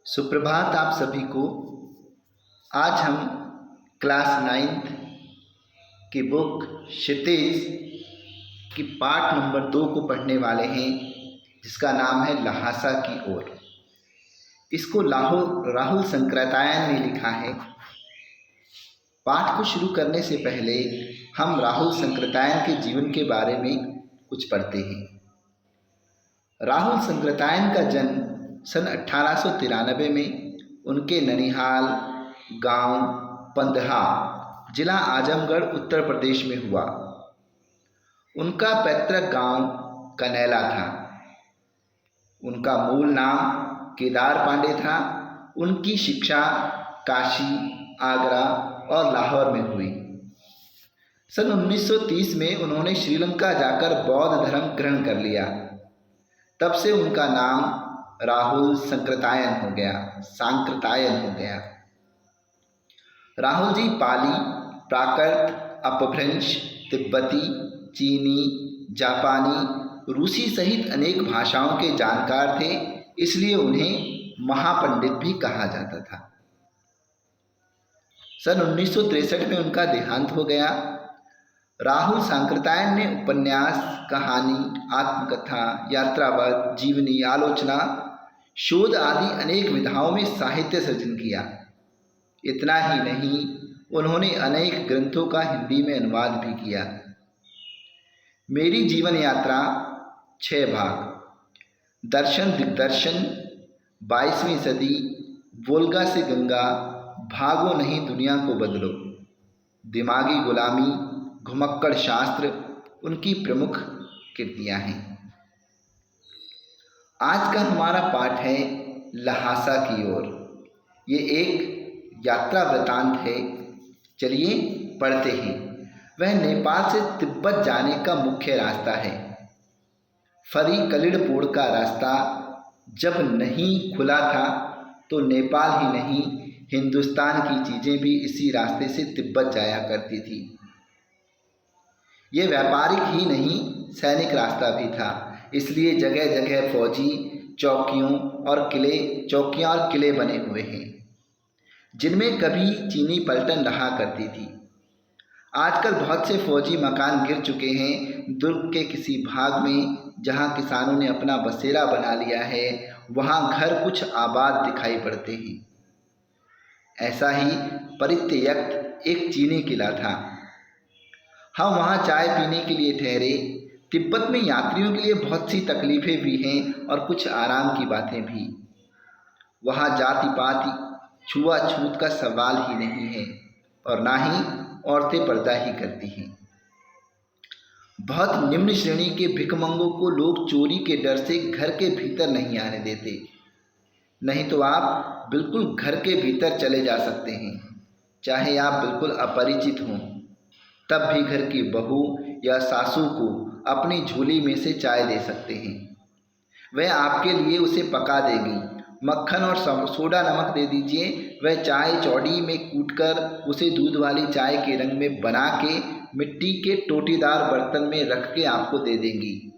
सुप्रभात आप सभी को। आज हम क्लास 9th की बुक क्षितिज की पाठ नंबर 2 को पढ़ने वाले हैं, जिसका नाम है ल्हासा की ओर। इसको राहुल शंकरतायन ने लिखा है। पाठ को शुरू करने से पहले हम राहुल शंकरतायन के जीवन के बारे में कुछ पढ़ते हैं। राहुल शंकरतायन का जन्म सन 1893 में उनके ननिहाल गांव पंदहा, जिला आजमगढ़, उत्तर प्रदेश में हुआ। उनका पैतृक गांव कनैला था। उनका मूल नाम केदार पांडे था। उनकी शिक्षा काशी, आगरा और लाहौर में हुई। सन 1930 में उन्होंने श्रीलंका जाकर बौद्ध धर्म ग्रहण कर लिया। तब से उनका नाम राहुल सांकृतायन हो गया। राहुल जी पाली, प्राकृत, अपभ्रंश, तिब्बती, चीनी, जापानी, रूसी सहित अनेक भाषाओं के जानकार थे, इसलिए उन्हें महापंडित भी कहा जाता था। सन 1963 में उनका देहांत हो गया। राहुल सांकृतायन ने उपन्यास, कहानी, आत्मकथा, यात्रावाद, जीवनी, आलोचना, शोध आदि अनेक विधाओं में साहित्य सृजन किया। इतना ही नहीं, उन्होंने अनेक ग्रंथों का हिंदी में अनुवाद भी किया। मेरी जीवन यात्रा 6 भाग, दर्शन दिग्दर्शन, 22वीं सदी, वोल्गा से गंगा, भागो नहीं दुनिया को बदलो, दिमागी गुलामी, घुमक्कड़ शास्त्र उनकी प्रमुख कृतियां हैं। आज का हमारा पाठ है ल्हासा की ओर। ये एक यात्रा वृतांत है। चलिए पढ़ते हैं। वह नेपाल से तिब्बत जाने का मुख्य रास्ता है। फरी कलिड़पोड़ का रास्ता जब नहीं खुला था तो नेपाल ही नहीं, हिंदुस्तान की चीज़ें भी इसी रास्ते से तिब्बत जाया करती थी। ये व्यापारिक ही नहीं, सैनिक रास्ता भी था। इसलिए जगह जगह फौजी चौकियां और किले बने हुए हैं, जिनमें कभी चीनी पलटन रहा करती थी। आजकल बहुत से फौजी मकान गिर चुके हैं। दुर्ग के किसी भाग में जहां किसानों ने अपना बसेरा बना लिया है, वहां घर कुछ आबाद दिखाई पड़ते हैं। ऐसा ही परित्यक्त एक चीनी किला था। हम वहाँ चाय पीने के लिए ठहरे। तिब्बत में यात्रियों के लिए बहुत सी तकलीफ़ें भी हैं और कुछ आराम की बातें भी। वहाँ जाति पाति, छुआछूत का सवाल ही नहीं है और ना ही औरतें पर्दा ही करती हैं। बहुत निम्न श्रेणी के भिखमंगों को लोग चोरी के डर से घर के भीतर नहीं आने देते। नहीं तो आप बिल्कुल घर के भीतर चले जा सकते हैं, चाहे आप बिल्कुल अपरिचित हों। तब भी घर की बहू या सासू को अपनी झोली में से चाय दे सकते हैं। वह आपके लिए उसे पका देगी। मक्खन और सोडा नमक दे दीजिए, वह चाय चौड़ी में कूटकर उसे दूध वाली चाय के रंग में बना के मिट्टी के टोटीदार बर्तन में रख के आपको दे देंगी।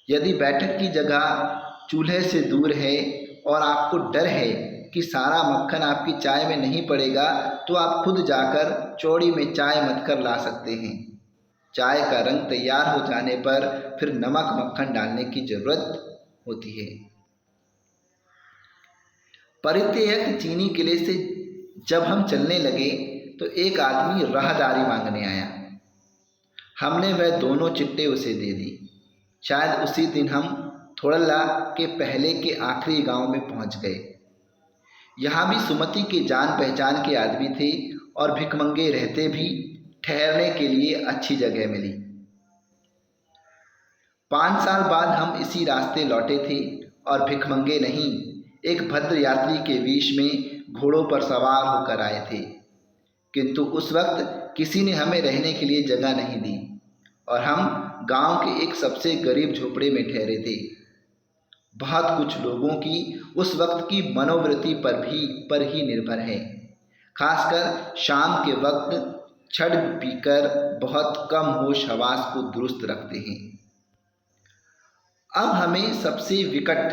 यदि बैठक की जगह चूल्हे से दूर है और आपको डर है कि सारा मक्खन आपकी चाय में नहीं पड़ेगा, तो आप खुद जाकर चौड़ी में चाय मथ कर ला सकते हैं। चाय का रंग तैयार हो जाने पर फिर नमक मक्खन डालने की जरूरत होती है। परित्यक्त चीनी किले से जब हम चलने लगे तो एक आदमी राहदारी मांगने आया। हमने वह दोनों चिट्टे उसे दे दी। शायद उसी दिन हम थोड़ला के पहले के आखिरी गांव में पहुंच गए। यहाँ भी सुमति के जान पहचान के आदमी थे और भिखमंगे रहते भी ठहरने के लिए अच्छी जगह मिली। 5 साल बाद हम इसी रास्ते लौटे थे और भिखमंगे नहीं, एक भद्र यात्री के वेश में घोड़ों पर सवार होकर आए थे। किंतु उस वक्त किसी ने हमें रहने के लिए जगह नहीं दी और हम गांव के एक सबसे गरीब झोपड़े में ठहरे थे। बहुत कुछ लोगों की उस वक्त की मनोवृत्ति पर ही निर्भर है। खासकर शाम के वक्त छड़ पीकर बहुत कम होश हवास को दुरुस्त रखते हैं। अब हमें सबसे विकट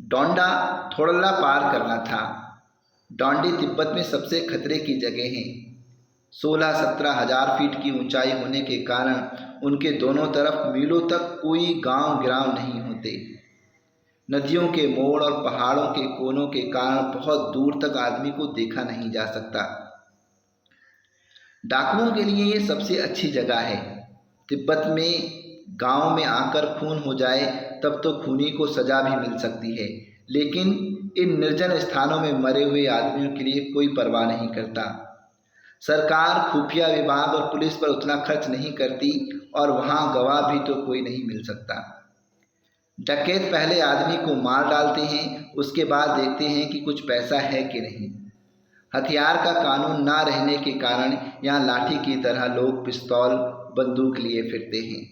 डोंडा थोड़ला पार करना था। डोंडी तिब्बत में सबसे खतरे की जगह हैं। 16-17 हजार फीट की ऊंचाई होने के कारण उनके दोनों तरफ मीलों तक कोई गांव गिराव नहीं होते। नदियों के मोड़ और पहाड़ों के कोनों के कारण बहुत दूर तक आदमी को देखा नहीं जा सकता। डाकुओं के लिए ये सबसे अच्छी जगह है। तिब्बत में गांव में आकर खून हो जाए तब तो खूनी को सजा भी मिल सकती है, लेकिन इन निर्जन स्थानों में मरे हुए आदमियों के लिए कोई परवाह नहीं करता। सरकार, खुफिया विभाग और पुलिस पर उतना खर्च नहीं करती और वहाँ गवाह भी तो कोई नहीं मिल सकता। डकैत पहले आदमी को मार डालते हैं, उसके बाद देखते हैं कि कुछ पैसा है कि नहीं। हथियार का कानून ना रहने के कारण यहाँ लाठी की तरह लोग पिस्तौल, बंदूक लिए फिरते हैं।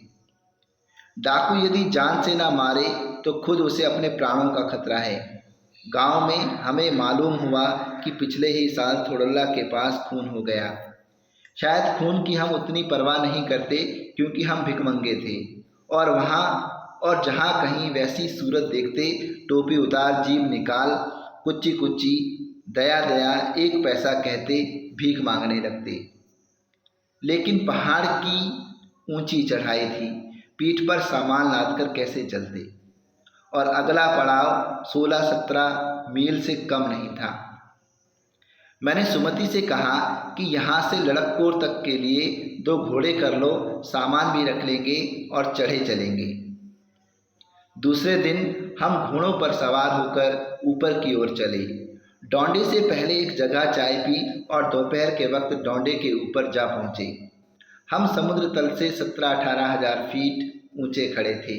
डाकू यदि जान से ना मारे तो खुद उसे अपने प्राणों का खतरा है। गांव में हमें मालूम हुआ कि पिछले ही साल थोड़ल्ला के पास खून हो गया। शायद खून की हम उतनी परवाह नहीं करते क्योंकि हम भिखमंगे थे, और जहाँ कहीं वैसी सूरत देखते, टोपी उतार, जीभ निकाल, कुच्ची कुच्ची, दया दया, 1 पैसा कहते भीख मांगने लगते। लेकिन पहाड़ की ऊंची चढ़ाई थी, पीठ पर सामान लादकर कैसे चलते, और अगला पड़ाव 16-17 मील से कम नहीं था। मैंने सुमति से कहा कि यहाँ से लड़कपुर तक के लिए 2 घोड़े कर लो, सामान भी रख लेंगे और चढ़े चलेंगे। दूसरे दिन हम घोड़ों पर सवार होकर ऊपर की ओर चले। डोंडे से पहले एक जगह चाय पी और दोपहर के वक्त डोंडे के ऊपर जा पहुँचे। हम समुद्र तल से 17-18 हजार फीट ऊंचे खड़े थे।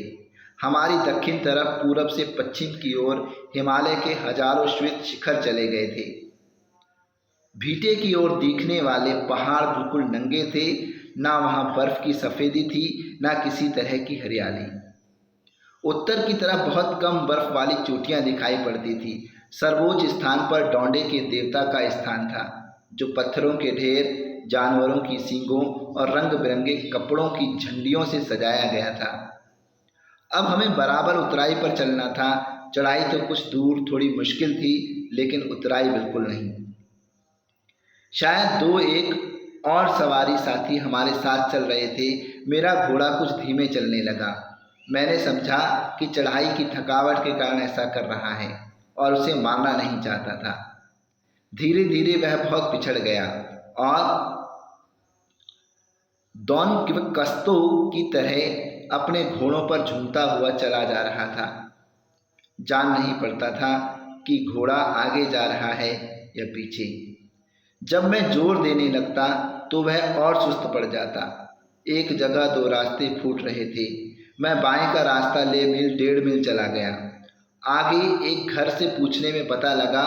हमारी दक्षिण तरफ पूरब से पश्चिम की ओर हिमालय के हजारों श्वेत शिखर चले गए थे। भीटे की ओर दिखने वाले पहाड़ बिल्कुल नंगे थे, ना वहाँ बर्फ की सफ़ेदी थी, ना किसी तरह की हरियाली। उत्तर की तरफ बहुत कम बर्फ वाली चोटियाँ दिखाई पड़ती थी। सर्वोच्च स्थान पर डोंडे के देवता का स्थान था, जो पत्थरों के ढेर, जानवरों की सींगों और रंग बिरंगे कपड़ों की झंडियों से सजाया गया था। अब हमें बराबर उतराई पर चलना था। चढ़ाई तो कुछ दूर थोड़ी मुश्किल थी, लेकिन उतराई बिल्कुल नहीं। शायद 2-1 और सवारी साथी हमारे साथ चल रहे थे। मेरा घोड़ा कुछ धीमे चलने लगा। मैंने समझा कि चढ़ाई की थकावट के कारण ऐसा कर रहा है और उसे मारना नहीं चाहता था। धीरे धीरे वह बहुत पिछड़ गया और डॉन क्विक्सतो की तरह अपने घोड़ों पर झूमता हुआ चला जा रहा था। जान नहीं पड़ता था कि घोड़ा आगे जा रहा है या पीछे। जब मैं जोर देने लगता तो वह और सुस्त पड़ जाता। एक जगह 2 रास्ते फूट रहे थे। मैं बाएं का रास्ता ले 1.5 मील चला गया। आगे एक घर से पूछने में पता लगा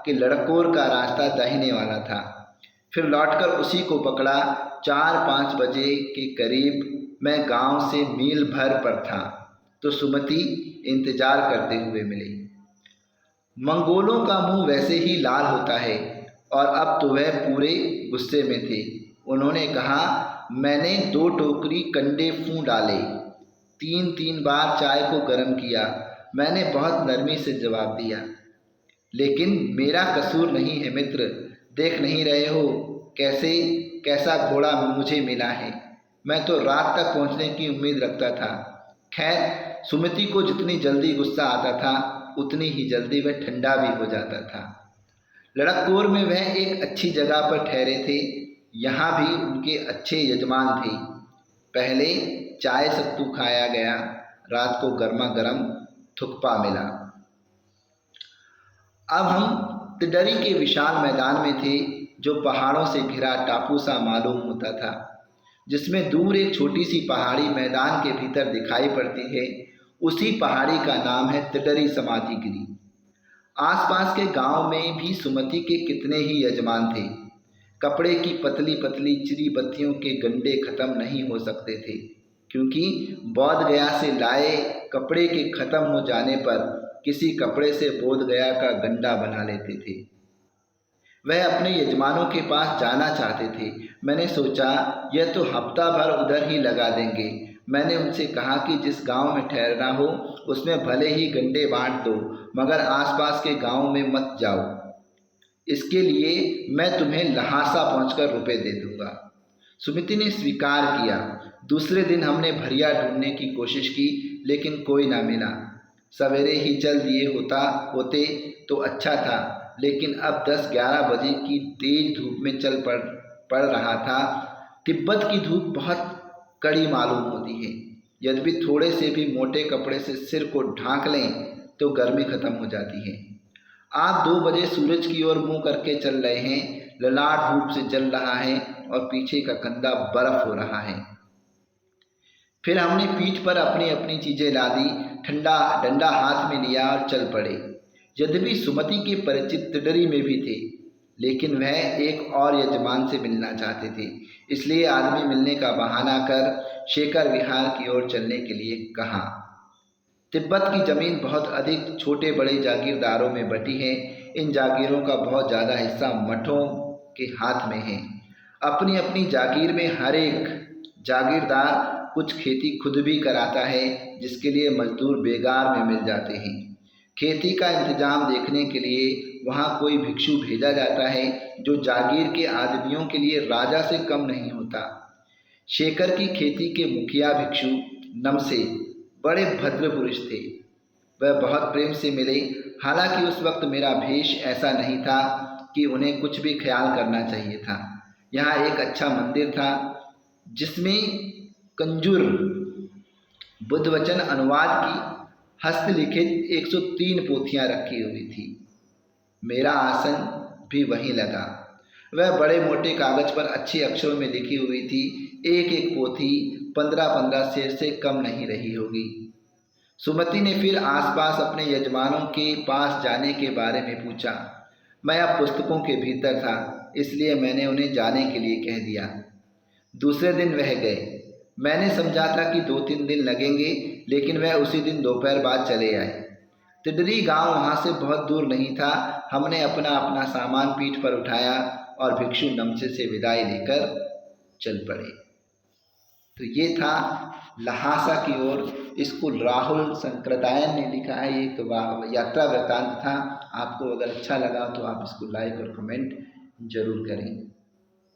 कि लड़कोर का रास्ता दाहिने वाला था। फिर लौटकर उसी को पकड़ा। 4-5 बजे के करीब मैं गांव से मील भर पर था तो सुमति इंतजार करते हुए मिली। मंगोलों का मुंह वैसे ही लाल होता है और अब तो वह पूरे गुस्से में थे। उन्होंने कहा, मैंने 2 टोकरी कंडे फूं डाले, 3-3 बार चाय को गर्म किया। मैंने बहुत नरमी से जवाब दिया, लेकिन मेरा कसूर नहीं है मित्र। देख नहीं रहे हो कैसा घोड़ा मुझे मिला है। मैं तो रात तक पहुंचने की उम्मीद रखता था। खैर, सुमति को जितनी जल्दी गुस्सा आता था उतनी ही जल्दी वह ठंडा भी हो जाता था। लड़कपुर में वह एक अच्छी जगह पर ठहरे थे। यहाँ भी उनके अच्छे यजमान थे। पहले चाय सत्तू खाया गया, रात को गर्मा गर्म थुक्पा मिला। अब हम तिडरी के विशाल मैदान में थे, जो पहाड़ों से घिरा टापू सा मालूम होता था, जिसमें दूर एक छोटी सी पहाड़ी मैदान के भीतर दिखाई पड़ती है। उसी पहाड़ी का नाम है तिडरी समाधिगिरी। आसपास के गांव में भी सुमति के कितने ही यजमान थे। कपड़े की पतली पतली चिरी बत्तियों के गंडे खत्म नहीं हो सकते थे, क्योंकि बोध गया से लाए कपड़े के खत्म हो जाने पर किसी कपड़े से बोध गया का गंडा बना लेते थे। वह अपने यजमानों के पास जाना चाहते थे। मैंने सोचा, यह तो हफ्ता भर उधर ही लगा देंगे। मैंने उनसे कहा कि जिस गांव में ठहरना हो उसमें भले ही गंडे बांट दो, मगर आसपास के गांव में मत जाओ। इसके लिए मैं तुम्हें लहासा पहुंचकर रुपए दे दूंगा। सुमिति ने स्वीकार किया। दूसरे दिन हमने भरिया ढूंढने की कोशिश की, लेकिन कोई ना मिला। सवेरे ही चल दिए होते तो अच्छा था, लेकिन अब 10-11 बजे की तेज धूप में चल पड़ रहा था। तिब्बत की धूप बहुत कड़ी मालूम होती है। यद्यपि थोड़े से भी मोटे कपड़े से सिर को ढांक लें तो गर्मी खत्म हो जाती है। आप 2 बजे सूरज की ओर मुंह करके चल रहे हैं। ललाट धूप से जल रहा है और पीछे का कंधा बर्फ हो रहा है। फिर हमने पीठ पर अपनी अपनी चीजें लादी, ठंडा डंडा हाथ में लिया और चल पड़े। यद्यपि सुमति के परिचित तिडरी में भी थे, लेकिन वह एक और यजमान से मिलना चाहते थे, इसलिए आदमी मिलने का बहाना कर शेखर विहार की ओर चलने के लिए कहा। तिब्बत की जमीन बहुत अधिक छोटे बड़े जागीरदारों में बटी है। इन जागीरों का बहुत ज़्यादा हिस्सा मठों के हाथ में है। अपनी अपनी जागीर में हर एक जागीरदार कुछ खेती खुद भी कराता है, जिसके लिए मजदूर बेगार में मिल जाते हैं। खेती का इंतजाम देखने के लिए वहाँ कोई भिक्षु भेजा जाता है, जो जागीर के आदमियों के लिए राजा से कम नहीं होता। शेखर की खेती के मुखिया भिक्षु नमसे बड़े भद्र पुरुष थे। वह बहुत प्रेम से मिले। हालांकि उस वक्त मेरा भेष ऐसा नहीं था कि उन्हें कुछ भी ख्याल करना चाहिए था। यहाँ एक अच्छा मंदिर था, जिसमें कंजूर बुद्ध वचन अनुवाद की हस्तलिखित 103 पोथियाँ रखी हुई थी। मेरा आसन भी वहीं लगा। वह बड़े मोटे कागज पर अच्छे अक्षरों में लिखी हुई थी। एक एक पोथी 15-15 शेर से कम नहीं रही होगी। सुमति ने फिर आसपास अपने यजमानों के पास जाने के बारे में पूछा। मैं अब पुस्तकों के भीतर था, इसलिए मैंने उन्हें जाने के लिए कह दिया। दूसरे दिन वह गए। मैंने समझा था कि 2-3 दिन लगेंगे, लेकिन वह उसी दिन दोपहर बाद चले आए। तिडरी गांव वहाँ से बहुत दूर नहीं था। हमने अपना अपना सामान पीठ पर उठाया और भिक्षु नमसे से विदाई लेकर चल पड़े। तो ये था लहासा की ओर। इसको राहुल शंकरदायन ने लिखा है। ये एक यात्रा वृत्तांत था। आपको अगर अच्छा लगा तो आप इसको लाइक और कमेंट जरूर करें।